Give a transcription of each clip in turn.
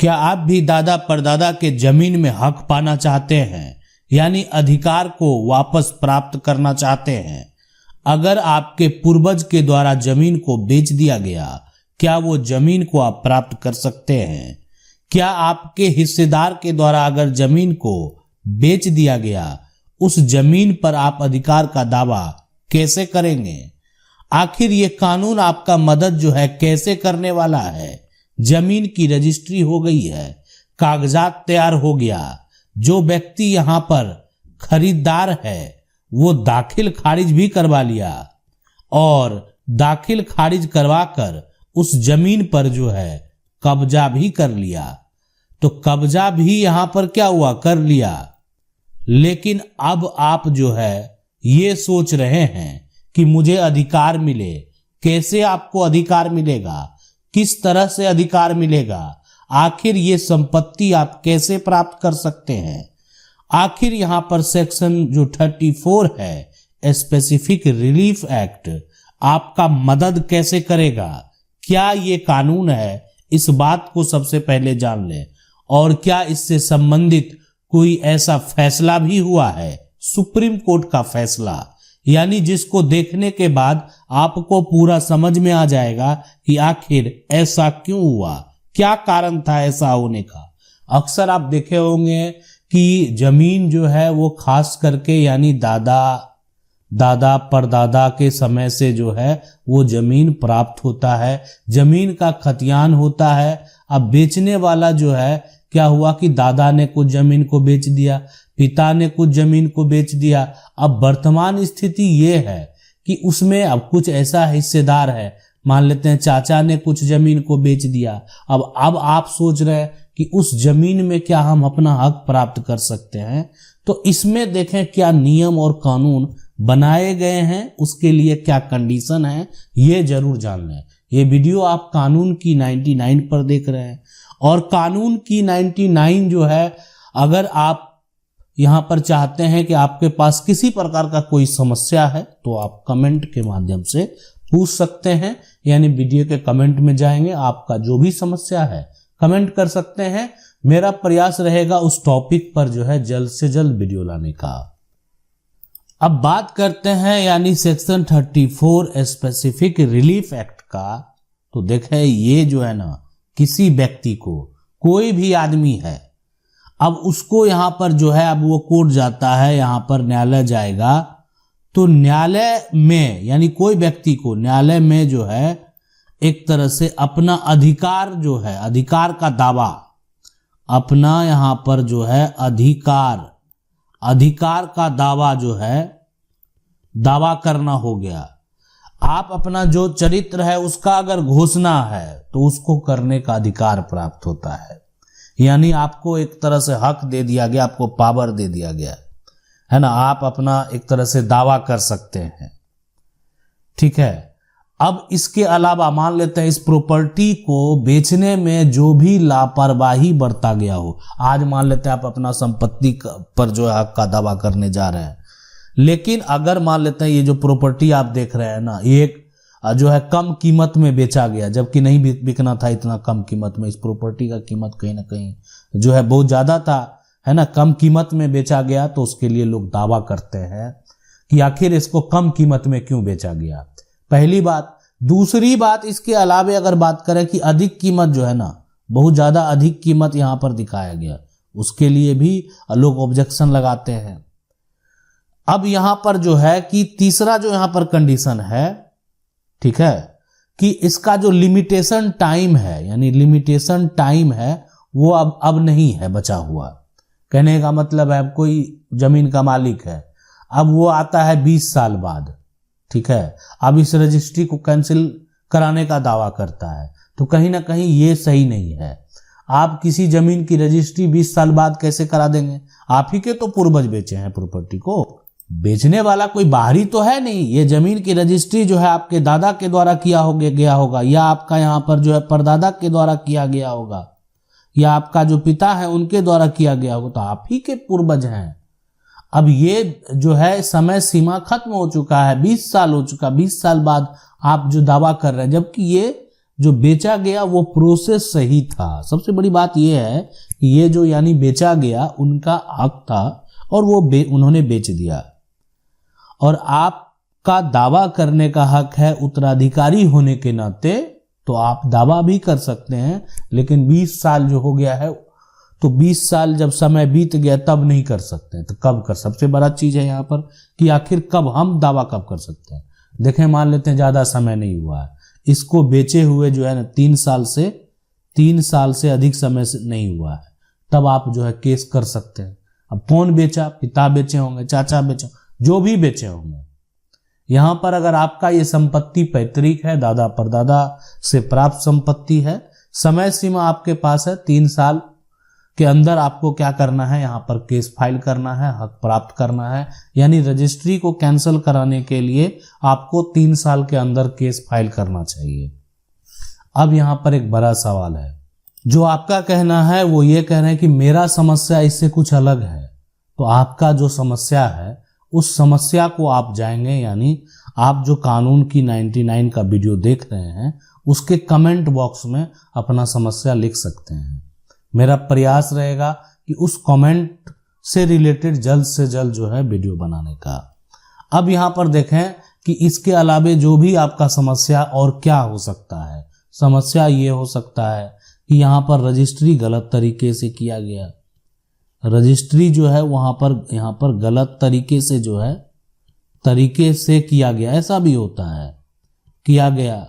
क्या आप भी दादा परदादा के जमीन में हक पाना चाहते हैं, यानी अधिकार को वापस प्राप्त करना चाहते हैं? अगर आपके पूर्वज के द्वारा जमीन को बेच दिया गया, क्या वो जमीन को आप प्राप्त कर सकते हैं? क्या आपके हिस्सेदार के द्वारा अगर जमीन को बेच दिया गया, उस जमीन पर आप अधिकार का दावा कैसे करेंगे? आखिर ये कानून आपका मदद जो है कैसे करने वाला है? जमीन की रजिस्ट्री हो गई है, कागजात तैयार हो गया, जो व्यक्ति यहां पर खरीदार है वो दाखिल खारिज भी करवा लिया और दाखिल खारिज करवाकर उस जमीन पर जो है कब्जा भी कर लिया। तो कब्जा भी यहां पर क्या हुआ, कर लिया। लेकिन अब आप जो है ये सोच रहे हैं कि मुझे अधिकार मिले। कैसे आपको अधिकार मिलेगा, किस तरह से अधिकार मिलेगा, आखिर ये संपत्ति आप कैसे प्राप्त कर सकते हैं? आखिर यहां पर सेक्शन जो 34 है स्पेसिफिक रिलीफ एक्ट आपका मदद कैसे करेगा? क्या ये कानून है, इस बात को सबसे पहले जान लें। और क्या इससे संबंधित कोई ऐसा फैसला भी हुआ है, सुप्रीम कोर्ट का फैसला, यानी जिसको देखने के बाद आपको पूरा समझ में आ जाएगा कि आखिर ऐसा क्यों हुआ, क्या कारण था ऐसा होने का। अक्सर आप देखे होंगे कि जमीन जो है वो खास करके यानी दादा परदादा के समय से जो है वो जमीन प्राप्त होता है, जमीन का खतियान होता है। अब बेचने वाला जो है क्या हुआ कि दादा ने कुछ जमीन को बेच दिया, पिता ने कुछ जमीन को बेच दिया। अब वर्तमान स्थिति ये है कि उसमें अब कुछ ऐसा हिस्सेदार है, मान लेते हैं चाचा ने कुछ जमीन को बेच दिया। अब आप सोच रहे हैं कि उस जमीन में क्या हम अपना हक प्राप्त कर सकते हैं? तो इसमें देखें क्या नियम और कानून बनाए गए हैं, उसके लिए क्या कंडीशन है, ये जरूर जान लें। ये वीडियो आप कानून की 99 पर देख रहे हैं और कानून की 99 जो है, अगर आप यहां पर चाहते हैं कि आपके पास किसी प्रकार का कोई समस्या है तो आप कमेंट के माध्यम से पूछ सकते हैं, यानी वीडियो के कमेंट में जाएंगे, आपका जो भी समस्या है कमेंट कर सकते हैं। मेरा प्रयास रहेगा उस टॉपिक पर जो है जल्द से जल्द वीडियो लाने का। अब बात करते हैं यानी सेक्शन 34 स्पेसिफिक रिलीफ एक्ट का। तो देखें ये जो है ना, किसी व्यक्ति को, कोई भी आदमी है, अब उसको यहां पर जो है अब वो कोर्ट जाता है, यहां पर न्यायालय जाएगा, तो न्यायालय में यानी कोई व्यक्ति को न्यायालय में जो है एक तरह से अपना अधिकार जो है, अधिकार का दावा, अपना यहां पर जो है अधिकार का दावा जो है दावा करना हो गया। आप अपना जो चरित्र है उसका अगर घोषणा है तो उसको करने का अधिकार प्राप्त होता है, यानी आपको एक तरह से हक दे दिया गया, आपको पावर दे दिया गया है ना, आप अपना एक तरह से दावा कर सकते हैं। ठीक है। अब इसके अलावा मान लेते हैं इस प्रॉपर्टी को बेचने में जो भी लापरवाही बरता गया हो, आज मान लेते हैं आप अपना संपत्ति पर जो है हक का दावा करने जा रहे हैं, लेकिन अगर मान लेते हैं ये जो प्रॉपर्टी आप देख रहे हैं ना, ये जो है कम कीमत में बेचा गया, जबकि नहीं बिकना था इतना कम कीमत में। इस प्रॉपर्टी का कीमत कहीं ना कहीं जो है बहुत ज्यादा था, है ना, कम कीमत में बेचा गया, तो उसके लिए लोग दावा करते हैं कि आखिर इसको कम कीमत में क्यों बेचा गया, पहली बात। दूसरी बात, इसके अलावे अगर बात करें कि अधिक कीमत जो है ना, बहुत ज्यादा अधिक कीमत यहां पर दिखाया गया, उसके लिए भी लोग ऑब्जेक्शन लगाते हैं। अब यहां पर जो है कि तीसरा जो यहां पर कंडीशन है, ठीक है, कि इसका जो लिमिटेशन टाइम है, यानी लिमिटेशन टाइम है वो अब नहीं है बचा हुआ। कहने का मतलब है कोई जमीन का मालिक है, अब वो आता है 20 साल बाद, ठीक है, अब इस रजिस्ट्री को कैंसिल कराने का दावा करता है, तो कहीं ना कहीं ये सही नहीं है। आप किसी जमीन की रजिस्ट्री 20 साल बाद कैसे करा देंगे? आप ही के तो पूर्वज बेचे हैं प्रॉपर्टी को, बेचने वाला कोई बाहरी तो है नहीं। ये जमीन की रजिस्ट्री जो है आपके दादा के द्वारा गया होगा, या आपका यहाँ पर जो है परदादा के द्वारा किया गया होगा, या आपका जो पिता है उनके द्वारा किया गया होगा, तो आप ही के पूर्वज हैं। अब ये जो है समय सीमा खत्म हो चुका है, 20 साल हो चुका, 20 साल बाद आप जो दावा कर रहे हैं, जबकि ये जो बेचा गया वो प्रोसेस सही था। सबसे बड़ी बात यह है कि ये जो यानी बेचा गया उनका हक था और वो उन्होंने बेच दिया। और आपका दावा करने का हक है उत्तराधिकारी होने के नाते, तो आप दावा भी कर सकते हैं, लेकिन 20 साल जो हो गया है तो 20 साल जब समय बीत गया तब नहीं कर सकते हैं। तो कब कर, सबसे बड़ा चीज है यहाँ पर कि आखिर कब हम दावा कब कर सकते हैं। देखें, मान लेते हैं ज्यादा समय नहीं हुआ है, इसको बेचे हुए जो है ना 3 साल से अधिक समय से नहीं हुआ है, तब आप जो है केस कर सकते हैं। अब कौन बेचा, पिता बेचे होंगे, चाचा बेचे, जो भी बेचे होंगे। यहां पर अगर आपका ये संपत्ति पैतृक है, दादा परदादा से प्राप्त संपत्ति है, समय सीमा आपके पास है 3 साल के अंदर आपको क्या करना है, यहाँ पर केस फाइल करना है, हक प्राप्त करना है। यानी रजिस्ट्री को कैंसिल कराने के लिए आपको 3 साल के अंदर केस फाइल करना चाहिए। अब यहाँ पर एक बड़ा सवाल है, जो आपका कहना है वो ये कह रहे हैं कि मेरा समस्या इससे कुछ अलग है। तो आपका जो समस्या है उस समस्या को आप जाएंगे, यानी आप जो कानून की 99 का वीडियो देख रहे हैं उसके कमेंट बॉक्स में अपना समस्या लिख सकते हैं। मेरा प्रयास रहेगा कि उस कमेंट से रिलेटेड जल्द से जल्द जो है वीडियो बनाने का। अब यहाँ पर देखें कि इसके अलावे जो भी आपका समस्या और क्या हो सकता है। समस्या ये हो सकता है कि यहाँ पर रजिस्ट्री गलत तरीके से किया गया, रजिस्ट्री जो है वहाँ पर गलत तरीके से जो है किया गया, ऐसा भी होता है, किया गया।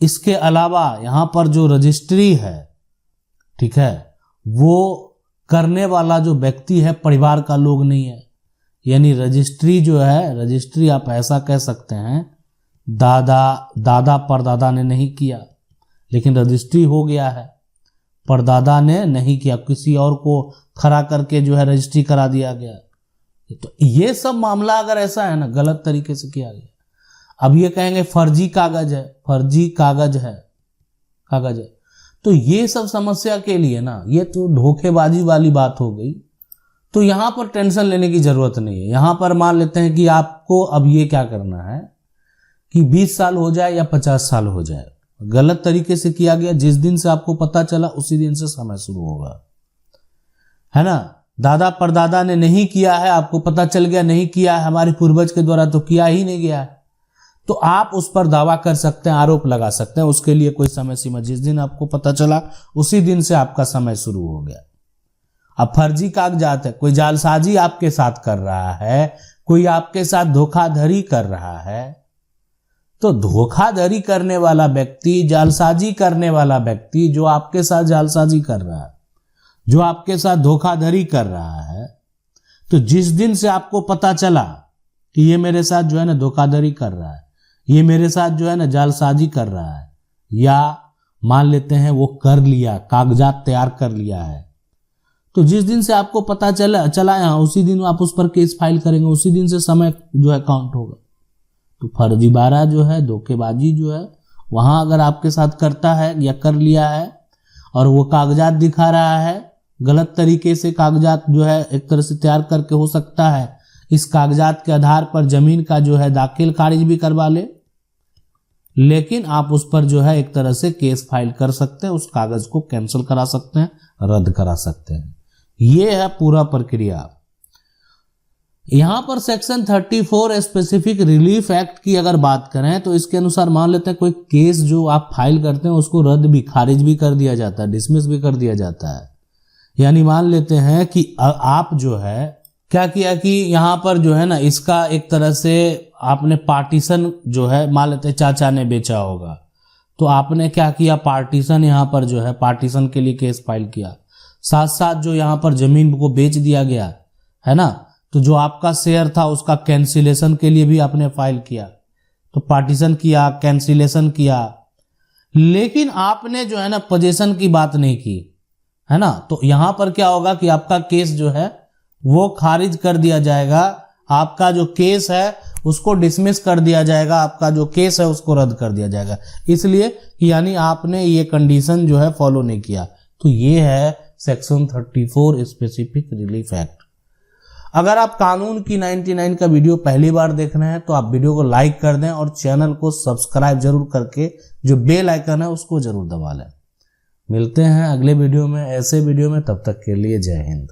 इसके अलावा यहाँ पर जो रजिस्ट्री है, ठीक है, वो करने वाला जो व्यक्ति है परिवार का लोग नहीं है। यानी रजिस्ट्री जो है, रजिस्ट्री आप ऐसा कह सकते हैं दादा परदादा ने नहीं किया, लेकिन रजिस्ट्री हो गया है, परदादा ने नहीं किया, किसी और को खड़ा करके जो है रजिस्ट्री करा दिया गया। तो ये सब मामला अगर ऐसा है ना, गलत तरीके से किया गया। अब ये कहेंगे फर्जी कागज है, तो ये सब समस्या के लिए ना, ये तो धोखेबाजी वाली बात हो गई। तो यहां पर टेंशन लेने की जरूरत नहीं है। यहां पर मान लेते हैं कि आपको अब ये क्या करना है कि 20 साल हो जाए या 50 साल हो जाए, गलत तरीके से किया गया, जिस दिन से आपको पता चला उसी दिन से समय शुरू होगा, है ना। दादा परदादा ने नहीं किया है, आपको पता चल गया नहीं किया है हमारे पूर्वज के द्वारा, तो किया ही नहीं गया है, तो आप उस पर दावा कर सकते हैं, आरोप लगा सकते हैं। उसके लिए कोई समय सीमा, जिस दिन आपको पता चला उसी दिन से आपका समय शुरू हो गया। अब फर्जी कागजात है, कोई जालसाजी आपके साथ कर रहा है, कोई आपके साथ धोखाधड़ी कर रहा है, तो धोखाधड़ी करने वाला व्यक्ति, जालसाजी करने वाला व्यक्ति जो आपके साथ जालसाजी कर रहा है, जो आपके साथ धोखाधड़ी कर रहा है, तो जिस दिन से आपको पता चला कि ये मेरे साथ जो है ना धोखाधड़ी कर रहा है, ये मेरे साथ जो है ना जालसाजी कर रहा है, या मान लेते हैं वो कर लिया, कागजात तैयार कर लिया है, तो जिस दिन से आपको पता चला यहाँ, उसी दिन आप उस पर केस फाइल करेंगे, उसी दिन से समय जो है काउंट होगा। तो फर्जीवाड़ा जो है, धोखेबाजी जो है, वहां अगर आपके साथ करता है या कर लिया है और वो कागजात दिखा रहा है, गलत तरीके से कागजात जो है एक तरह से तैयार करके, हो सकता है इस कागजात के आधार पर जमीन का जो है दाखिल खारिज भी करवा ले, लेकिन आप उस पर जो है एक तरह से केस फाइल कर सकते हैं, उस कागज को कैंसिल करा सकते हैं, रद्द करा सकते हैं। ये है पूरा प्रक्रिया। यहां पर सेक्शन 34 स्पेसिफिक रिलीफ एक्ट की अगर बात करें तो इसके अनुसार मान लेते हैं कोई केस जो आप फाइल करते हैं उसको रद्द भी, खारिज भी कर दिया जाता है, डिसमिस भी कर दिया जाता है। यानी मान लेते हैं कि आप जो है क्या किया कि यहां पर जो है ना इसका एक तरह से आपने पार्टीशन जो है, मान लेते हैं चाचा ने बेचा होगा, तो आपने क्या किया, पार्टीशन यहां पर जो है पार्टीशन के लिए केस फाइल किया। साथ साथ जो यहां पर जमीन को बेच दिया गया है ना, तो जो आपका शेयर था उसका कैंसिलेशन के लिए भी आपने फाइल किया, तो पार्टीशन किया, कैंसिलेशन किया, लेकिन आपने जो है ना पोजीशन की बात नहीं की, है ना। तो यहां पर क्या होगा कि आपका केस जो है वो खारिज कर दिया जाएगा, आपका जो केस है उसको डिसमिस कर दिया जाएगा, आपका जो केस है उसको रद्द कर दिया जाएगा, इसलिए कि यानी आपने ये कंडीशन जो है फॉलो नहीं किया। तो ये है सेक्शन 34 स्पेसिफिक रिलीफ एक्ट। अगर आप कानून की 99 का वीडियो पहली बार देख रहे हैं तो आप वीडियो को लाइक कर दें और चैनल को सब्सक्राइब जरूर करके जो बेल आइकन है उसको जरूर दबा लें। मिलते हैं अगले वीडियो में, ऐसे वीडियो में, तब तक के लिए जय हिंद।